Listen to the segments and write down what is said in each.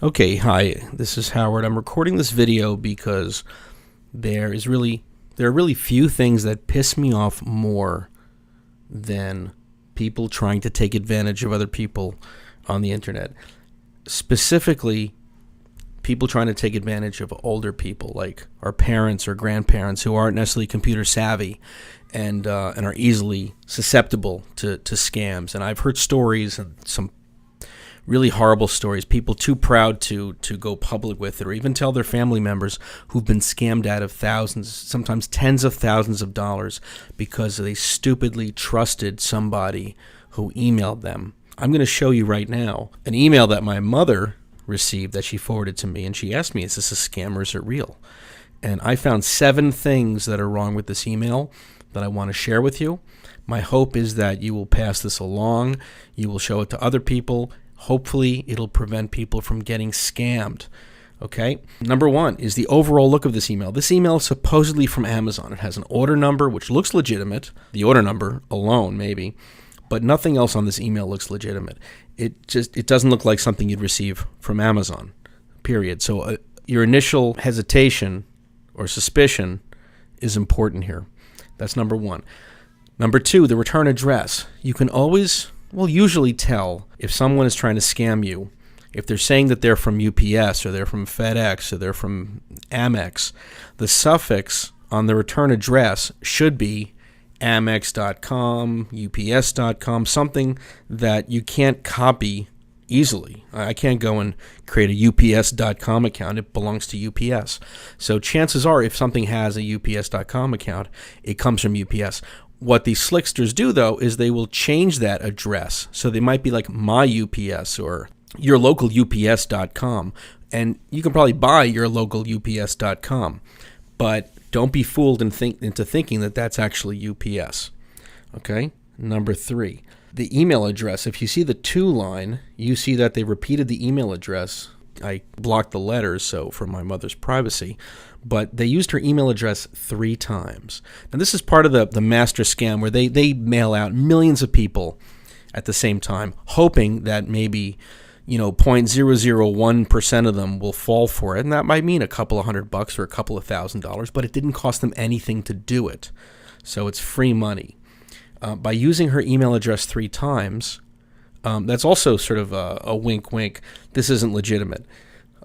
Okay, hi, this is Howard. I'm recording this video because there are really few things that piss me off more than people trying to take advantage of other people on the internet. Specifically, people trying to take advantage of older people, like our parents or grandparents who aren't necessarily computer savvy and are easily susceptible to scams. And I've heard stories, and some really horrible stories, people too proud to go public with it or even tell their family members who've been scammed out of thousands, sometimes tens of thousands of dollars because they stupidly trusted somebody who emailed them. I'm going to show you right now an email that my mother received that she forwarded to me, and she asked me, is this a scam or is it real? And I found 7 things that are wrong with this email that I want to share with you. My hope is that you will pass this along, you will show it to other people. Hopefully, it'll prevent people from getting scammed. Okay? Number 1 is the overall look of this email. This email is supposedly from Amazon. It has an order number, which looks legitimate. The order number alone, maybe. But nothing else on this email looks legitimate. It doesn't look like something you'd receive from Amazon, period. So your initial hesitation or suspicion is important here. That's number 1. Number 2, the return address. You can usually tell if someone is trying to scam you. If they're saying that they're from UPS or they're from FedEx or they're from Amex, the suffix on the return address should be Amex.com, UPS.com, something that you can't copy easily. I can't go and create a UPS.com account. It belongs to UPS. So chances are if something has a UPS.com account, it comes from UPS. What these slicksters do, though, is they will change that address. So they might be like my UPS or your local UPS.com. And you can probably buy your local UPS.com. But don't be fooled into thinking that that's actually UPS. Okay? Number 3, the email address. If you see the to line, you see that they repeated the email address. I blocked the letters so for my mother's privacy, but they used her email address 3 times. Now this is part of the master scam where they mail out millions of people at the same time, hoping that maybe 0.001% of them will fall for it, and that might mean a couple of $100 or a couple of $1,000, but it didn't cost them anything to do it, so it's free money. By using her email address 3 times, that's also sort of a wink, wink. This isn't legitimate.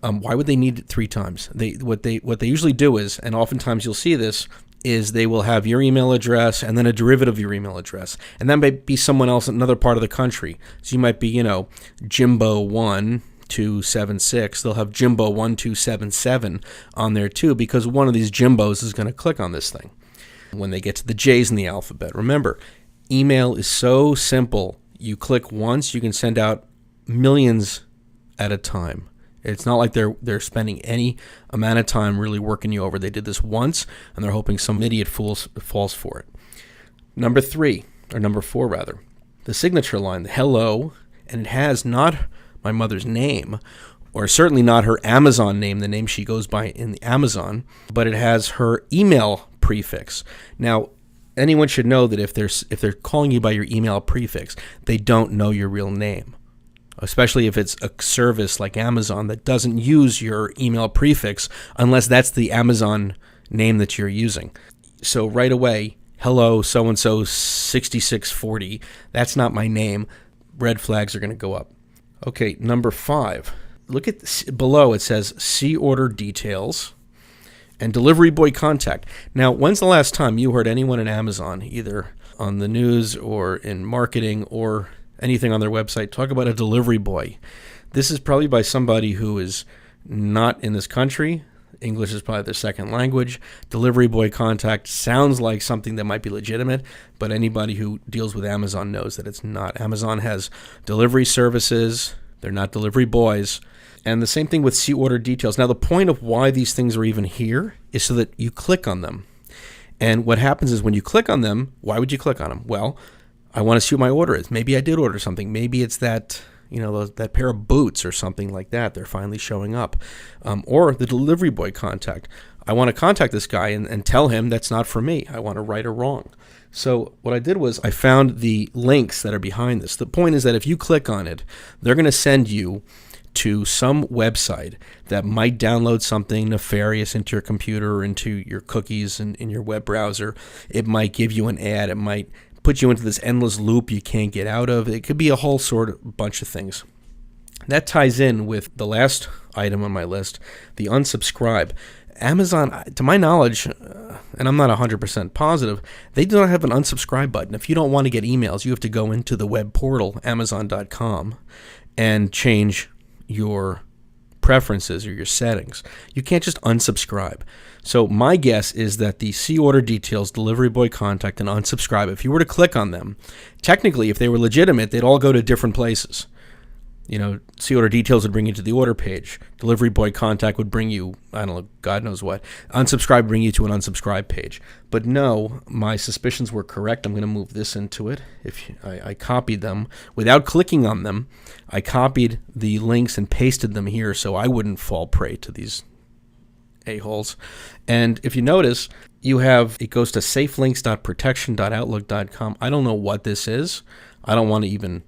Why would they need it 3 times? What they usually do is, and oftentimes you'll see this, is they will have your email address and then a derivative of your email address, and that might be someone else in another part of the country. So you might be, Jimbo1276. They'll have Jimbo1277 on there too, because one of these Jimbos is going to click on this thing when they get to the J's in the alphabet. Remember, email is so simple. You click once, you can send out millions at a time. It's not like they're spending any amount of time really working you over. They did this once, and they're hoping some idiot falls for it. Number 4 rather, the signature line, the hello, and it has not my mother's name, or certainly not her Amazon name, the name she goes by in the Amazon, but it has her email prefix. Now, anyone should know that if they're calling you by your email prefix, they don't know your real name, especially if it's a service like Amazon that doesn't use your email prefix unless that's the Amazon name that you're using. So right away, hello, so-and-so 6640, that's not my name. Red flags are going to go up. Okay, number 5. Look at below, it says see order details and delivery boy contact. Now, when's the last time you heard anyone at Amazon, either on the news or in marketing or anything on their website, talk about a delivery boy? This is probably by somebody who is not in this country. English is probably their second language. Delivery boy contact sounds like something that might be legitimate, but anybody who deals with Amazon knows that it's not. Amazon has delivery services. They're not delivery boys. And the same thing with see order details. Now, the point of why these things are even here is so that you click on them. And what happens is when you click on them, why would you click on them? Well, I want to see what my order is. Maybe I did order something. Maybe it's that that pair of boots or something like that. They're finally showing up. Or the delivery boy contact. I want to contact this guy and tell him that's not for me. I want to right or wrong. So what I did was I found the links that are behind this. The point is that if you click on it, they're going to send you to some website that might download something nefarious into your computer or into your cookies in your web browser. It might give you an ad. It might put you into this endless loop you can't get out of. It could be a whole sort of bunch of things. That ties in with the last item on my list, the unsubscribe. Amazon, to my knowledge, and I'm not 100% positive, they do not have an unsubscribe button. If you don't want to get emails, you have to go into the web portal, Amazon.com, and change your preferences or your settings. You can't just unsubscribe. So my guess is that the see order details, delivery boy contact, and unsubscribe, if you were to click on them, technically, if they were legitimate, they'd all go to different places. You know, see order details would bring you to the order page. Delivery boy contact would bring you, I don't know, God knows what. Unsubscribe would bring you to an unsubscribe page. But no, my suspicions were correct. I'm going to move this into it. I copied them without clicking on them. I copied the links and pasted them here so I wouldn't fall prey to these a-holes. And if you notice, it goes to safelinks.protection.outlook.com. I don't know what this is. I don't want to even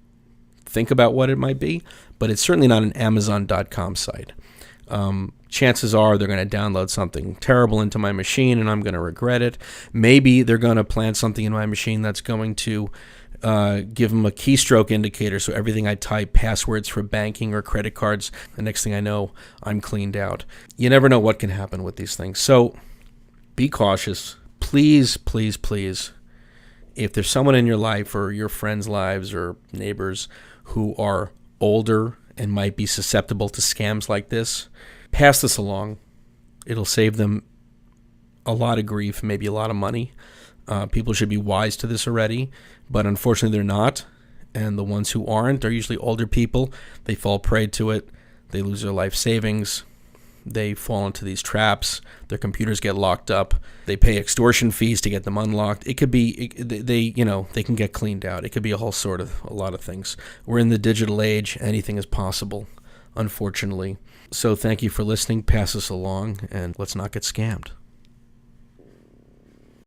think about what it might be, but it's certainly not an Amazon.com site. Chances are they're going to download something terrible into my machine and I'm going to regret it. Maybe they're going to plant something in my machine that's going to give them a keystroke indicator, so everything I type, passwords for banking or credit cards, the next thing I know, I'm cleaned out. You never know what can happen with these things. So be cautious. Please, please, please, if there's someone in your life or your friends' lives or neighbors who are older and might be susceptible to scams like this, pass this along. It'll save them a lot of grief, maybe a lot of money. People should be wise to this already, but unfortunately they're not. And the ones who aren't are usually older people. They fall prey to it. They lose their life savings. They fall into these traps. Their computers get locked up. They pay extortion fees to get them unlocked. It could be they can get cleaned out. It could be a lot of things. We're in the digital age. Anything is possible, unfortunately. So thank you for listening. Pass this along, and let's not get scammed.